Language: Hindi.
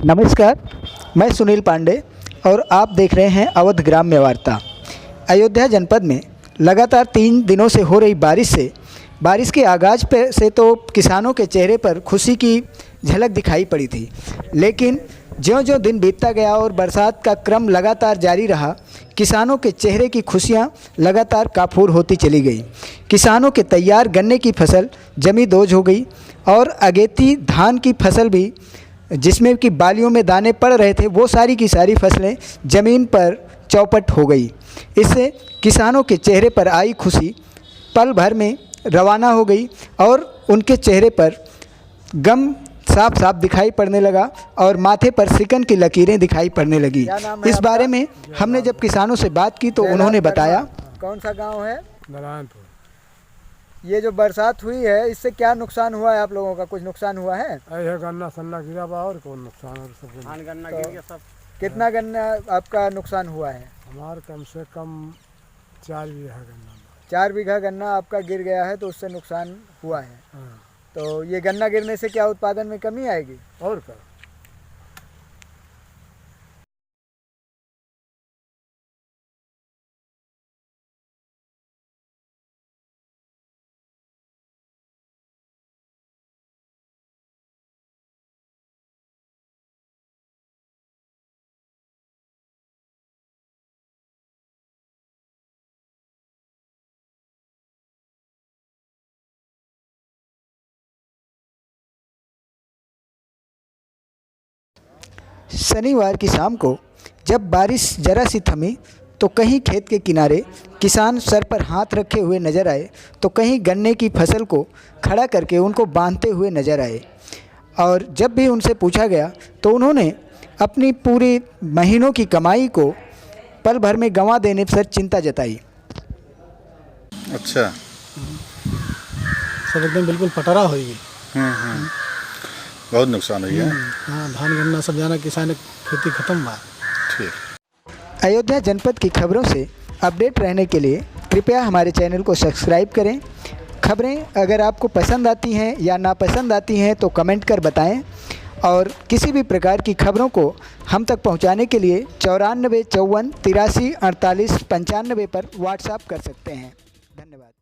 नमस्कार, मैं सुनील पांडे और आप देख रहे हैं अवध ग्राम्य वार्ता। अयोध्या जनपद में लगातार 3 दिनों से हो रही बारिश के आगाज़ पे से तो किसानों के चेहरे पर खुशी की झलक दिखाई पड़ी थी, लेकिन ज्यों-ज्यों दिन बीतता गया और बरसात का क्रम लगातार जारी रहा, किसानों के चेहरे की खुशियां लगातार काफूर होती चली गई। किसानों के तैयार गन्ने की फसल जमी दोज हो गई और अगेती धान की फसल भी, जिसमें कि बालियों में दाने पड़ रहे थे, वो सारी की सारी फसलें ज़मीन पर चौपट हो गई। इससे किसानों के चेहरे पर आई खुशी पल भर में रवाना हो गई और उनके चेहरे पर गम साफ साफ दिखाई पड़ने लगा और माथे पर सिकन की लकीरें दिखाई पड़ने लगी। इस बारे में हमने जब किसानों से बात की तो उन्होंने बताया। कौन सा गांव है? नारायणपुर। ये जो बरसात हुई है, इससे क्या नुकसान हुआ है आप लोगों का? कुछ नुकसान हुआ है? ये गन्ना सन्ना गिरा बा और कौन नुकसान और सब गन्ना गिर गया सब। कितना गन्ना आपका नुकसान हुआ है? हमारे कम से कम 4 बीघा गन्ना। 4 बीघा गन्ना आपका गिर गया है, तो उससे नुकसान हुआ है। हाँ। तो ये गन्ना गिरने से क्या उत्पादन में कमी आएगी? और क्या? शनिवार की शाम को जब बारिश जरा सी थमी तो कहीं खेत के किनारे किसान सर पर हाथ रखे हुए नजर आए, तो कहीं गन्ने की फसल को खड़ा करके उनको बांधते हुए नजर आए। और जब भी उनसे पूछा गया तो उन्होंने अपनी पूरी महीनों की कमाई को पल भर में गंवा देने पर चिंता जताई। अच्छा, सब एकदम बिल्कुल पटरा हो गई। बहुत नुकसान हुई है। हाँ, धान गन्ना सब जाना, किसान खेती खत्म हुआ। ठीक। अयोध्या जनपद की खबरों से अपडेट रहने के लिए कृपया हमारे चैनल को सब्सक्राइब करें। खबरें अगर आपको पसंद आती हैं या नापसंद आती हैं तो कमेंट कर बताएं, और किसी भी प्रकार की खबरों को हम तक पहुंचाने के लिए 94 54 83 48 95 पर व्हाट्सएप कर सकते हैं। धन्यवाद।